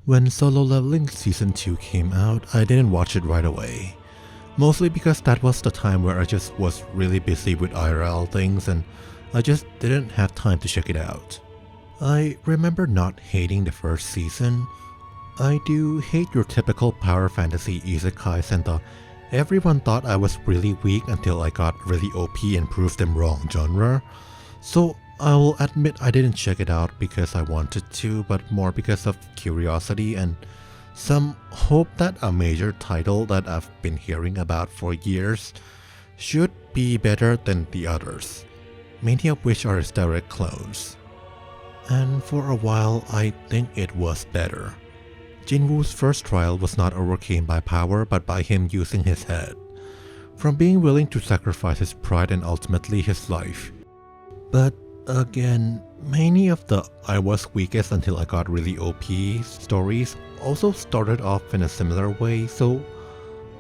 When Solo Leveling Season 2 came out, I didn't watch it right away. Mostly because that was the time where I just was really busy with IRL things and I just didn't have time to check it out. I remember not hating the first season. I do hate your typical power fantasy isekai senta. Everyone thought I was really weak until I got really OP and proved them wrong genre. So I'll admit I didn't check it out because I wanted to, but more because of curiosity and some hope that a major title that I've been hearing about for years should be better than the others, many of which are its direct clones. And for a while I think it was better. Jinwoo's first trial was not overcame by power but by him using his head, from being willing to sacrifice his pride and ultimately his life. But again, many of the I was weakest until I got really OP stories also started off in a similar way, so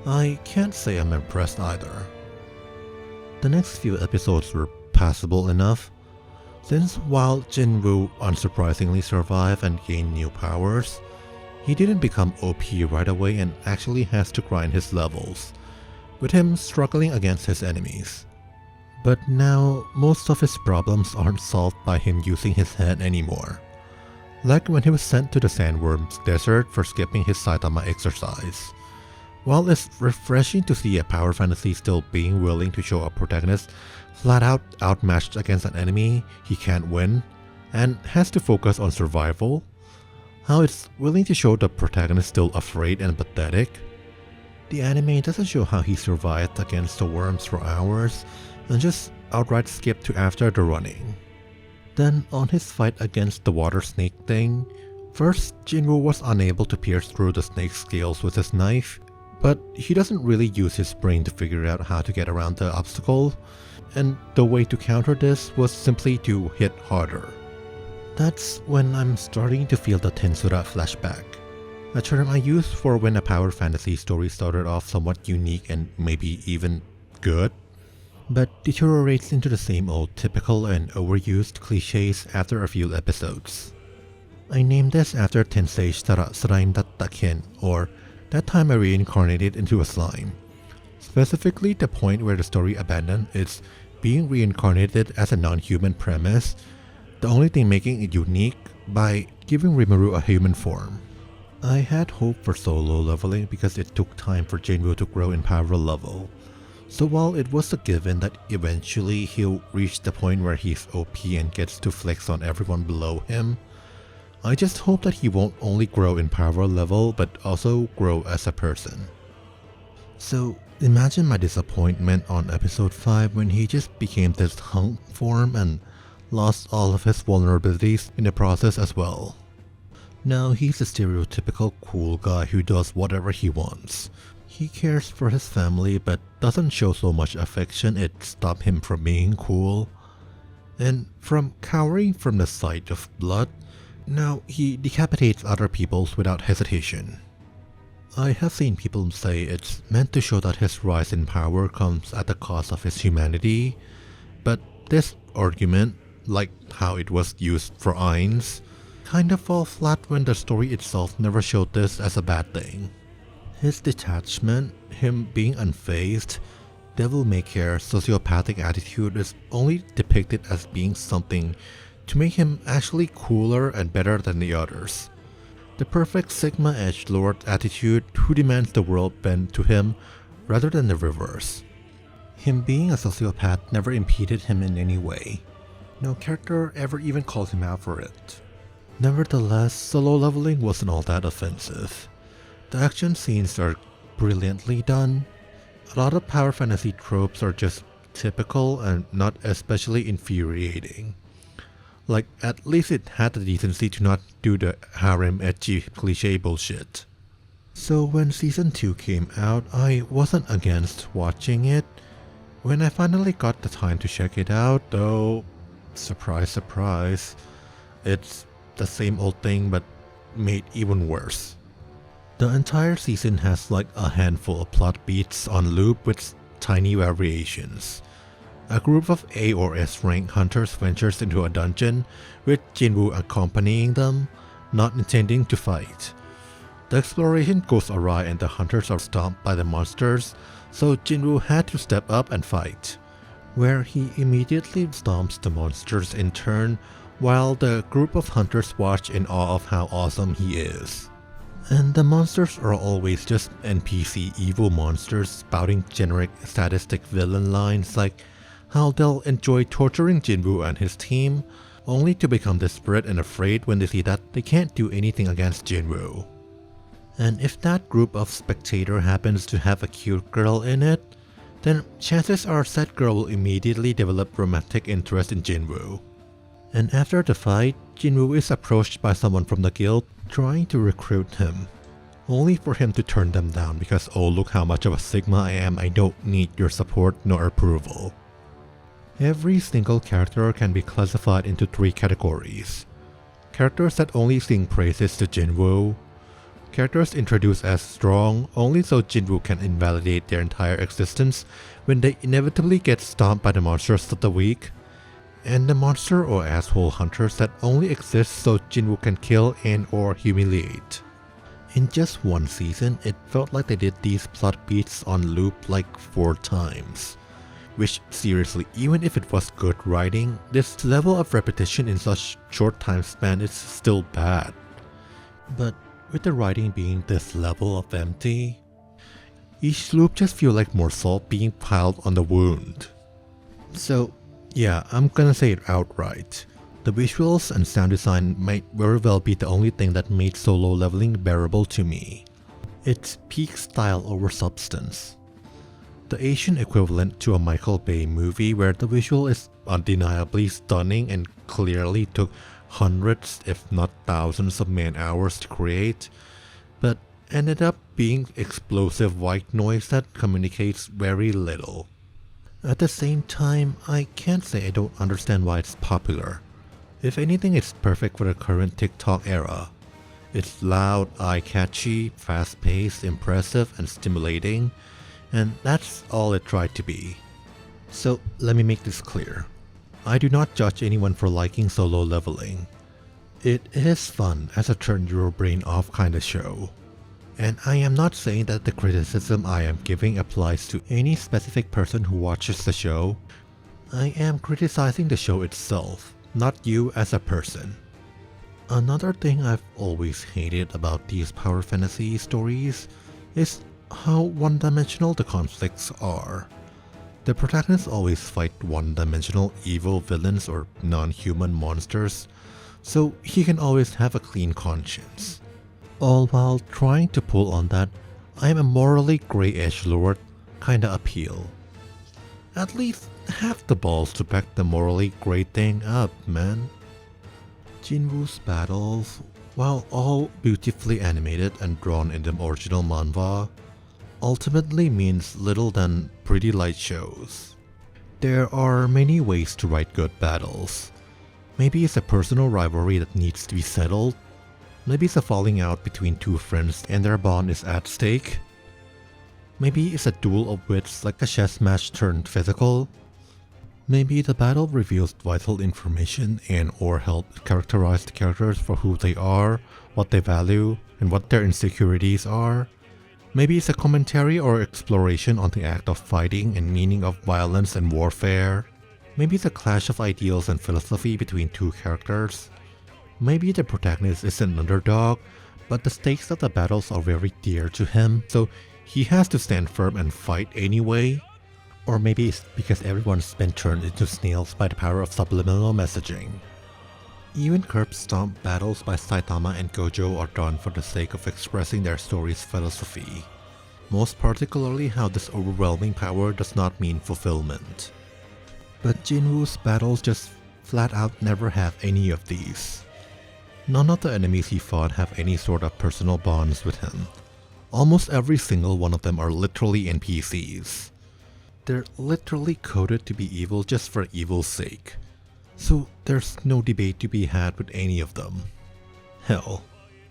I can't say I'm impressed either. The next few episodes were passable enough, since while Jinwoo unsurprisingly survived and gained new powers, he didn't become OP right away and actually has to grind his levels, with him struggling against his enemies. But now, most of his problems aren't solved by him using his head anymore. Like when he was sent to the Sandworms Desert for skipping his Saitama exercise. While it's refreshing to see a power fantasy still being willing to show a protagonist flat out outmatched against an enemy he can't win, and has to focus on survival, how it's willing to show the protagonist still afraid and pathetic. The anime doesn't show how he survived against the worms for hours and just outright skipped to after the running. Then on his fight against the water snake thing, first Jinwoo was unable to pierce through the snake's scales with his knife, but he doesn't really use his brain to figure out how to get around the obstacle, and the way to counter this was simply to hit harder. That's when I'm starting to feel the Tensura flashback, a term I use for when a power fantasy story started off somewhat unique and maybe even good, but deteriorates into the same old typical and overused cliches after a few episodes. I named this after Tensei Shitara Slime Datta Ken, or That Time I Reincarnated into a Slime. Specifically the point where the story abandoned its being reincarnated as a non-human premise, the only thing making it unique by giving Rimuru a human form. I had hope for Solo Leveling because it took time for Jinwoo to grow in power level. So while it was a given that eventually he'll reach the point where he's OP and gets to flex on everyone below him, I just hope that he won't only grow in power level but also grow as a person. So imagine my disappointment on episode 5 when he just became this hunk form and lost all of his vulnerabilities in the process as well. Now he's a stereotypical cool guy who does whatever he wants. He cares for his family but doesn't show so much affection it stops him from being cool. And from cowering from the sight of blood, now he decapitates other people without hesitation. I have seen people say it's meant to show that his rise in power comes at the cost of his humanity, but this argument, like how it was used for Ainz, kind of fall flat when the story itself never showed this as a bad thing. His detachment, him being unfazed, devil-may-care sociopathic attitude is only depicted as being something to make him actually cooler and better than the others. The perfect Sigma edgelord attitude who demands the world bend to him rather than the reverse. Him being a sociopath never impeded him in any way. No character ever even called him out for it. Nevertheless, Solo Leveling wasn't all that offensive. The action scenes are brilliantly done. A lot of power fantasy tropes are just typical and not especially infuriating. Like, at least it had the decency to not do the harem ecchi cliche bullshit. So when season 2 came out, I wasn't against watching it. When I finally got the time to check it out, though, surprise surprise, it's the same old thing but made even worse. The entire season has like a handful of plot beats on loop with tiny variations. A group of A or S rank hunters ventures into a dungeon with Jinwoo accompanying them, not intending to fight. The exploration goes awry and the hunters are stomped by the monsters, so Jinwoo had to step up and fight, where he immediately stomps the monsters in turn while the group of hunters watch in awe of how awesome he is. And the monsters are always just NPC evil monsters spouting generic sadistic villain lines like how they'll enjoy torturing Jinwoo and his team, only to become desperate and afraid when they see that they can't do anything against Jinwoo. And if that group of spectator happens to have a cute girl in it, then chances are that girl will immediately develop romantic interest in Jinwoo. And after the fight, Jinwoo is approached by someone from the guild trying to recruit him, only for him to turn them down because oh look how much of a sigma I am, I don't need your support nor approval. Every single character can be classified into 3 categories. Characters that only sing praises to Jinwoo, characters introduced as strong only so Jinwoo can invalidate their entire existence when they inevitably get stomped by the monsters of the week, and the monster or asshole hunters that only exist so Jinwoo can kill and or humiliate. In just one season, it felt like they did these plot beats on loop like 4 times. Which seriously, even if it was good writing, this level of repetition in such short time span is still bad. But with the writing being this level of empty, each loop just feels like more salt being piled on the wound. So yeah, I'm gonna say it outright. The visuals and sound design might very well be the only thing that made solo leveling bearable to me. It's peak style over substance. The Asian equivalent to a Michael Bay movie where the visual is undeniably stunning and clearly took hundreds if not thousands of man-hours to create, but ended up being explosive white noise that communicates very little. At the same time, I can't say I don't understand why it's popular. If anything, it's perfect for the current TikTok era. It's loud, eye-catchy, fast-paced, impressive, and stimulating, and that's all it tried to be. So let me make this clear. I do not judge anyone for liking solo leveling. It is fun as a turn your brain off kind of show. And I am not saying that the criticism I am giving applies to any specific person who watches the show. I am criticizing the show itself, not you as a person. Another thing I've always hated about these power fantasy stories is how one-dimensional the conflicts are. The protagonists always fight one-dimensional evil villains or non-human monsters, so he can always have a clean conscience. All while trying to pull on that I am a morally grey edgelord kinda appeal. At least have the balls to back the morally grey thing up, man. Jinwoo's battles, while all beautifully animated and drawn in the original manhwa, ultimately means little than pretty light shows. There are many ways to write good battles. Maybe it's a personal rivalry that needs to be settled. Maybe it's a falling out between 2 friends and their bond is at stake. Maybe it's a duel of wits like a chess match turned physical. Maybe the battle reveals vital information and or helps characterize the characters for who they are, what they value, and what their insecurities are. Maybe it's a commentary or exploration on the act of fighting and meaning of violence and warfare. Maybe it's a clash of ideals and philosophy between 2 characters. Maybe the protagonist is an underdog, but the stakes of the battles are very dear to him, so he has to stand firm and fight anyway. Or maybe it's because everyone's been turned into snails by the power of subliminal messaging. Even curb stomp battles by Saitama and Gojo are done for the sake of expressing their story's philosophy. Most particularly how this overwhelming power does not mean fulfillment. But Jinwoo's battles just flat out never have any of these. None of the enemies he fought have any sort of personal bonds with him. Almost every single one of them are literally NPCs. They're literally coded to be evil just for evil's sake. So there's no debate to be had with any of them. Hell,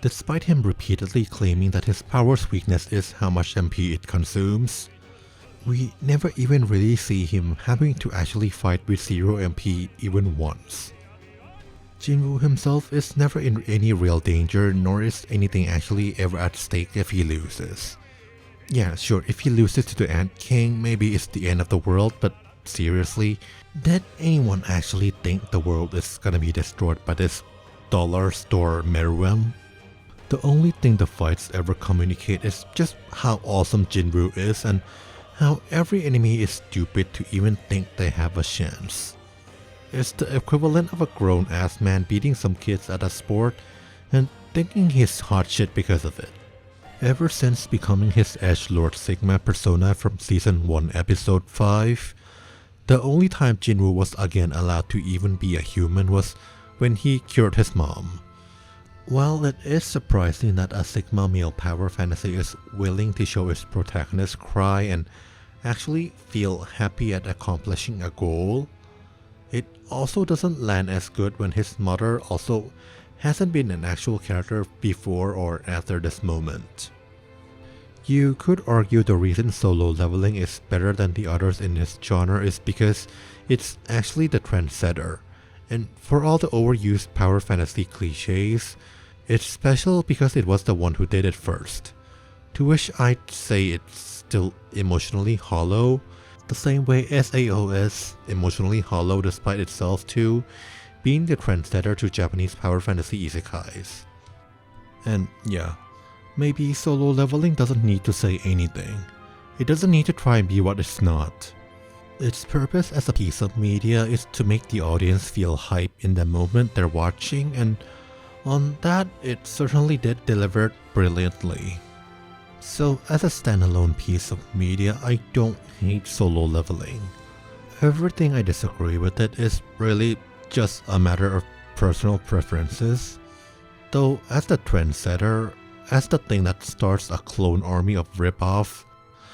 despite him repeatedly claiming that his power's weakness is how much MP it consumes, we never even really see him having to actually fight with 0 MP even once. Jinwoo himself is never in any real danger, nor is anything actually ever at stake if he loses. Yeah, sure, if he loses to the Ant King, maybe it's the end of the world, but seriously, did anyone actually think the world is gonna be destroyed by this dollar store Meruem? The only thing the fights ever communicate is just how awesome Jinwoo is and how every enemy is stupid to even think they have a chance. It's the equivalent of a grown-ass man beating some kids at a sport and thinking he's hot shit because of it. Ever since becoming his Edgelord Sigma persona from Season 1 Episode 5, the only time Jinwoo was again allowed to even be a human was when he cured his mom. While it is surprising that a Sigma male power fantasy is willing to show its protagonist cry and actually feel happy at accomplishing a goal, it also doesn't land as good when his mother also hasn't been an actual character before or after this moment. You could argue the reason solo leveling is better than the others in this genre is because it's actually the trendsetter, and for all the overused power fantasy cliches, it's special because it was the one who did it first. To which I'd say it's still emotionally hollow, the same way SAO is emotionally hollow despite itself too, being the trendsetter to Japanese power fantasy isekais. And yeah, maybe solo leveling doesn't need to say anything. It doesn't need to try and be what it's not. Its purpose as a piece of media is to make the audience feel hype in the moment they're watching, and on that it certainly did deliver brilliantly. So as a standalone piece of media, I don't hate solo leveling. Everything I disagree with it is really just a matter of personal preferences. Though as the trendsetter, as the thing that starts a clone army of rip-offs,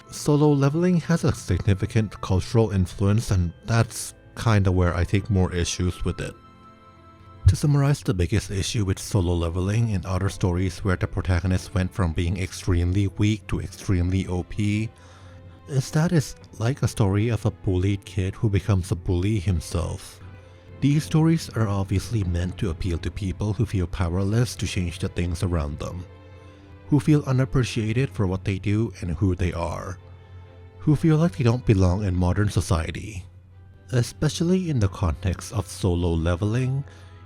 solo leveling has a significant cultural influence, and that's kinda where I take more issues with it. To summarize the biggest issue with solo leveling in other stories where the protagonist went from being extremely weak to extremely OP, is that it's like a story of a bullied kid who becomes a bully himself. These stories are obviously meant to appeal to people who feel powerless to change the things around them, who feel unappreciated for what they do and who they are, who feel like they don't belong in modern society. Especially in the context of solo leveling,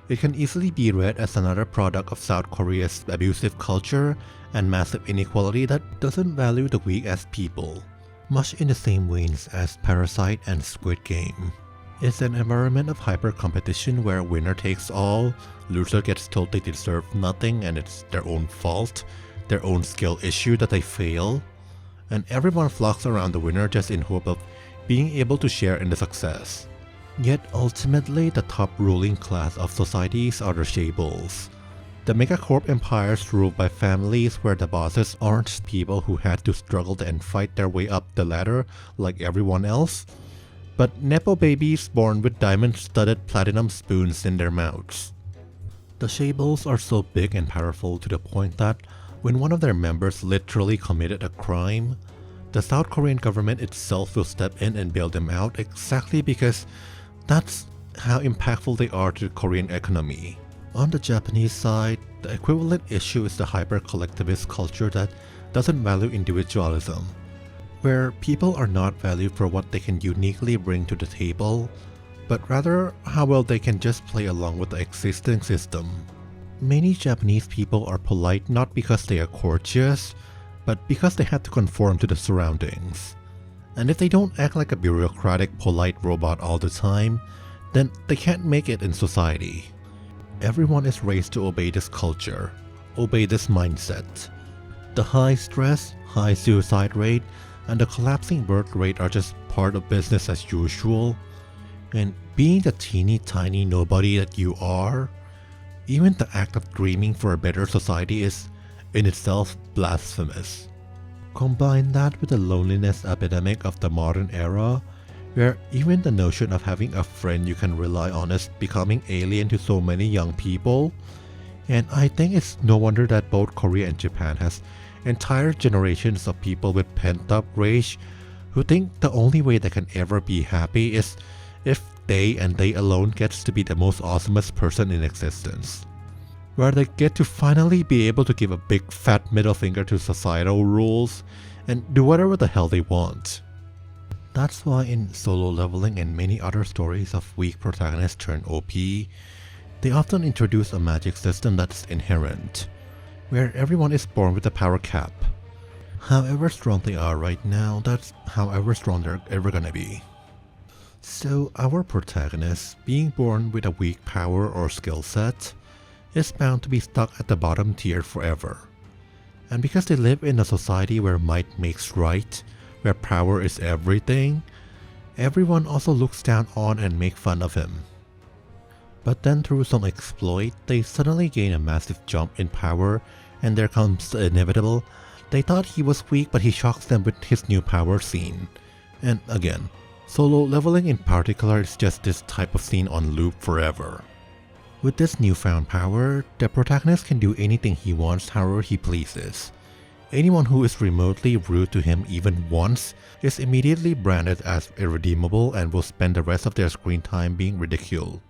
it can easily be read as another product of South Korea's abusive culture and massive inequality that doesn't value the weak as people, much in the same veins as Parasite and Squid Game. It's an environment of hyper-competition where winner takes all, loser gets told they deserve nothing and it's their own fault, their own skill issue that they fail, and everyone flocks around the winner just in hope of being able to share in the success. Yet ultimately, the top ruling class of societies are the shables. The megacorp empires ruled by families where the bosses aren't people who had to struggle and fight their way up the ladder like everyone else, but nepo babies born with diamond-studded platinum spoons in their mouths. The shables are so big and powerful to the point that when one of their members literally committed a crime, the South Korean government itself will step in and bail them out exactly because that's how impactful they are to the Korean economy. On the Japanese side, the equivalent issue is the hyper-collectivist culture that doesn't value individualism, where people are not valued for what they can uniquely bring to the table, but rather how well they can just play along with the existing system. Many Japanese people are polite not because they are courteous, but because they have to conform to the surroundings. And if they don't act like a bureaucratic, polite robot all the time, then they can't make it in society. Everyone is raised to obey this culture, obey this mindset. The high stress, high suicide rate, and the collapsing birth rate are just part of business as usual. And being the teeny tiny nobody that you are, even the act of dreaming for a better society is in itself blasphemous. Combine that with the loneliness epidemic of the modern era, where even the notion of having a friend you can rely on is becoming alien to so many young people, and I think it's no wonder that both Korea and Japan has entire generations of people with pent-up rage who think the only way they can ever be happy is if they and they alone gets to be the most awesomest person in existence, where they get to finally be able to give a big fat middle finger to societal rules and do whatever the hell they want. That's why in Solo Leveling and many other stories of weak protagonists turn OP, they often introduce a magic system that's inherent, where everyone is born with a power cap. However strong they are right now, that's however strong they're ever gonna be. So our protagonist, being born with a weak power or skill set, is bound to be stuck at the bottom tier forever. And because they live in a society where might makes right, where power is everything, everyone also looks down on and make fun of him. But then through some exploit, they suddenly gain a massive jump in power, and there comes the inevitable. They thought he was weak, but he shocks them with his new power scene. And again, Solo Leveling in particular is just this type of scene on loop forever. With this newfound power, the protagonist can do anything he wants however he pleases. Anyone who is remotely rude to him even once is immediately branded as irredeemable and will spend the rest of their screen time being ridiculed.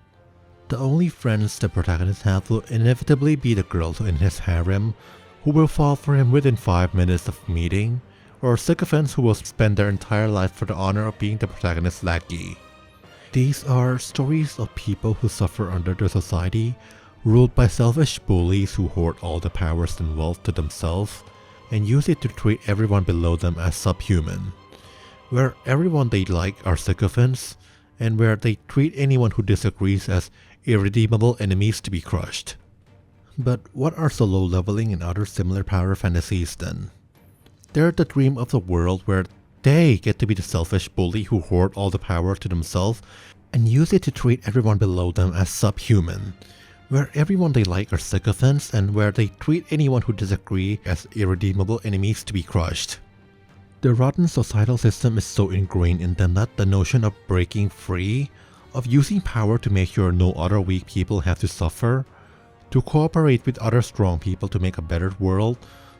The only friends the protagonist has will inevitably be the girls in his harem, who will fall for him within 5 minutes of meeting, or sycophants who will spend their entire life for the honor of being the protagonist's lackey. These are stories of people who suffer under the society, ruled by selfish bullies who hoard all the powers and wealth to themselves, and use it to treat everyone below them as subhuman, where everyone they like are sycophants, and where they treat anyone who disagrees as irredeemable enemies to be crushed. But what are Solo Leveling and other similar power fantasies then? They're the dream of the world where they get to be the selfish bully who hoard all the power to themselves and use it to treat everyone below them as subhuman, where everyone they like are sycophants and where they treat anyone who disagree as irredeemable enemies to be crushed. The rotten societal system is so ingrained in them that the notion of breaking free, of using power to make sure no other weak people have to suffer, to cooperate with other strong people to make a better world,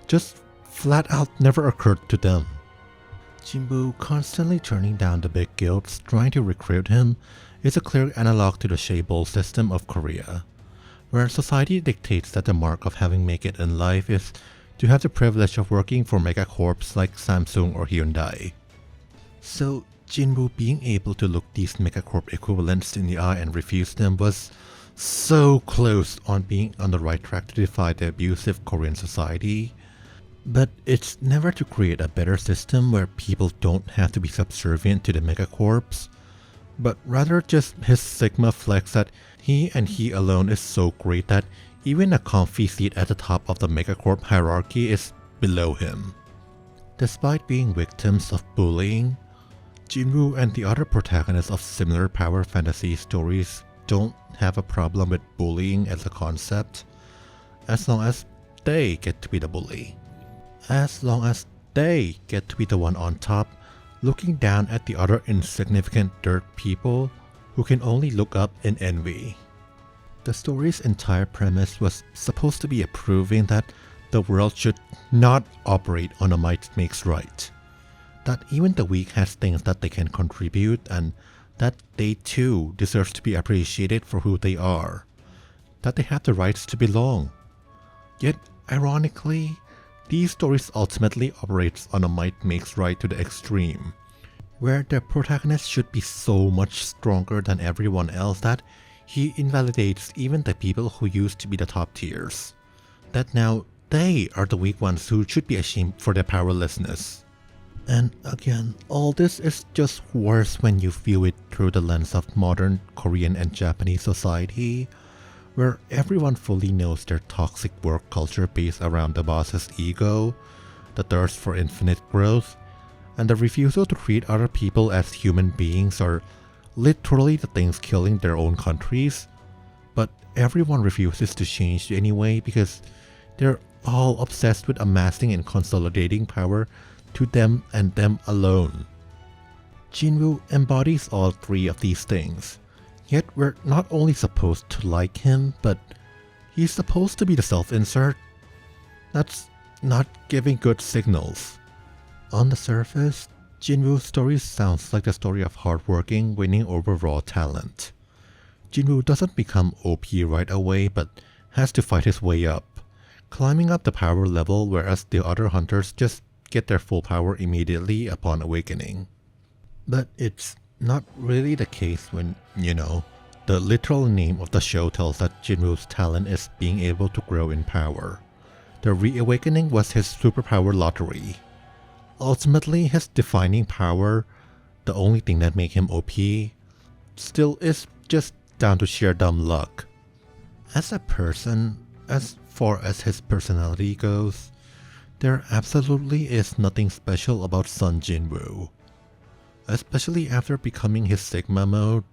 just flat out never occurred to them. Jinwoo constantly turning down the big guilds trying to recruit him is a clear analog to the Shaebol system of Korea, where society dictates that the mark of having made it in life is to have the privilege of working for megacorps like Samsung or Hyundai. So Jinwoo being able to look these megacorp equivalents in the eye and refuse them was so close on being on the right track to defy the abusive Korean society. But it's never to create a better system where people don't have to be subservient to the megacorps, but rather just his Sigma flex that he and he alone is so great that even a comfy seat at the top of the megacorp hierarchy is below him. Despite being victims of bullying, Jinwoo and the other protagonists of similar power fantasy stories don't have a problem with bullying as a concept, as long as they get to be the bully. As long as they get to be the one on top, looking down at the other insignificant dirt people who can only look up in envy. The story's entire premise was supposed to be proving that the world should not operate on a might makes right. That even the weak has things that they can contribute and that they too deserve to be appreciated for who they are. That they have the rights to belong. Yet, ironically, these stories ultimately operates on a might makes right to the extreme, where the protagonist should be so much stronger than everyone else that he invalidates even the people who used to be the top tiers. That now they are the weak ones who should be ashamed for their powerlessness. And again, all this is just worse when you view it through the lens of modern Korean and Japanese society, where everyone fully knows their toxic work culture based around the boss's ego, the thirst for infinite growth, and the refusal to treat other people as human beings are literally the things killing their own countries. But everyone refuses to change anyway because they're all obsessed with amassing and consolidating power to them and them alone. Jinwoo embodies all three of these things. Yet we're not only supposed to like him, but he's supposed to be the self-insert. That's not giving good signals. On the surface, Jinwoo's story sounds like the story of hardworking, winning over raw talent. Jinwoo doesn't become OP right away, but has to fight his way up, climbing up the power level, whereas the other hunters just get their full power immediately upon awakening. But it's not really the case when, the literal name of the show tells that Jinwoo's talent is being able to grow in power. The reawakening was his superpower lottery. Ultimately, his defining power, the only thing that made him OP, still is just down to sheer dumb luck. As a person, as far as his personality goes, there absolutely is nothing special about Sun Jinwoo. Especially after becoming his Sigma mode,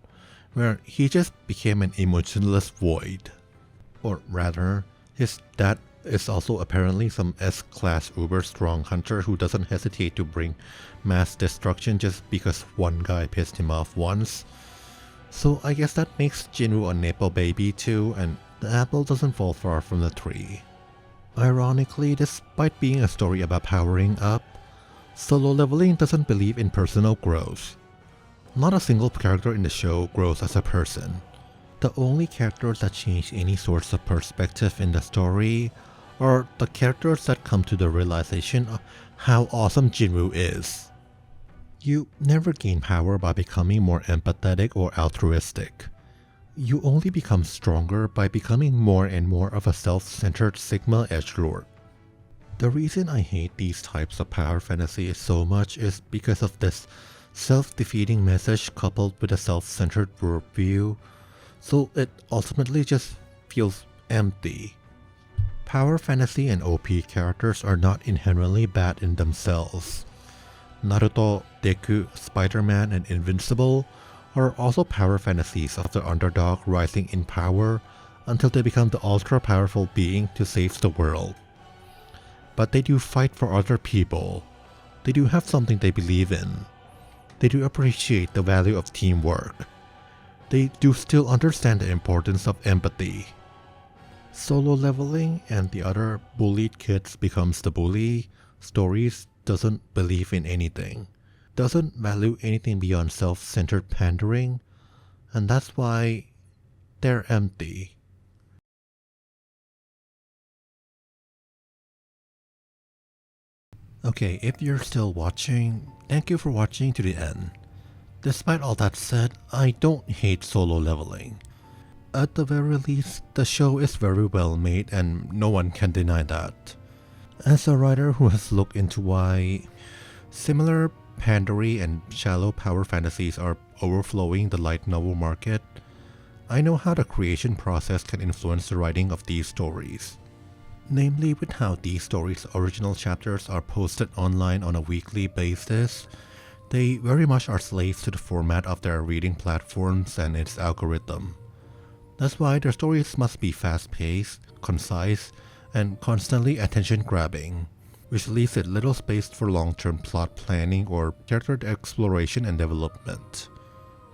where he just became an emotionless void. Or rather, his dad is also apparently some S-class uber strong hunter who doesn't hesitate to bring mass destruction just because one guy pissed him off once. So I guess that makes Jinwoo a Nepo baby too, and the apple doesn't fall far from the tree. Ironically, despite being a story about powering up, Solo Leveling doesn't believe in personal growth. Not a single character in the show grows as a person. The only characters that change any sorts of perspective in the story are the characters that come to the realization of how awesome Jinwoo is. You never gain power by becoming more empathetic or altruistic. You only become stronger by becoming more and more of a self-centered Sigma edgelord. The reason I hate these types of power fantasies so much is because of this self-defeating message coupled with a self-centered worldview, so it ultimately just feels empty. Power fantasy and OP characters are not inherently bad in themselves. Naruto, Deku, Spider-Man, and Invincible are also power fantasies of the underdog rising in power until they become the ultra-powerful being to save the world. But they do fight for other people. They do have something they believe in. They do appreciate the value of teamwork. They do still understand the importance of empathy. Solo Leveling and the other bullied kids becomes the bully stories doesn't believe in anything, doesn't value anything beyond self-centered pandering, and that's why they're empty. Okay, if you're still watching, thank you for watching to the end. Despite all that said, I don't hate Solo Leveling. At the very least, the show is very well made and no one can deny that. As a writer who has looked into why similar pandery and shallow power fantasies are overflowing the light novel market, I know how the creation process can influence the writing of these stories. Namely with how these stories' original chapters are posted online on a weekly basis, they very much are slaves to the format of their reading platforms and its algorithm. That's why their stories must be fast-paced, concise, and constantly attention-grabbing, which leaves it little space for long-term plot planning or character exploration and development.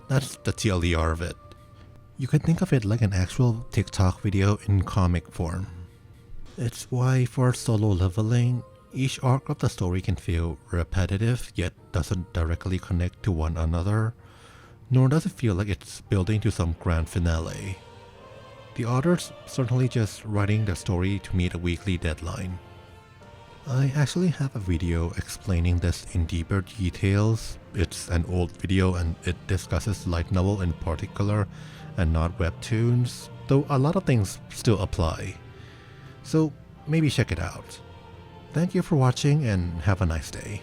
That's the TLDR of it. You can think of it like an actual TikTok video in comic form. It's why for Solo Leveling, each arc of the story can feel repetitive yet doesn't directly connect to one another, nor does it feel like it's building to some grand finale. The author's certainly just writing the story to meet a weekly deadline. I actually have a video explaining this in deeper details. It's an old video and it discusses light novel in particular and not webtoons, though a lot of things still apply. So maybe check it out. Thank you for watching and have a nice day.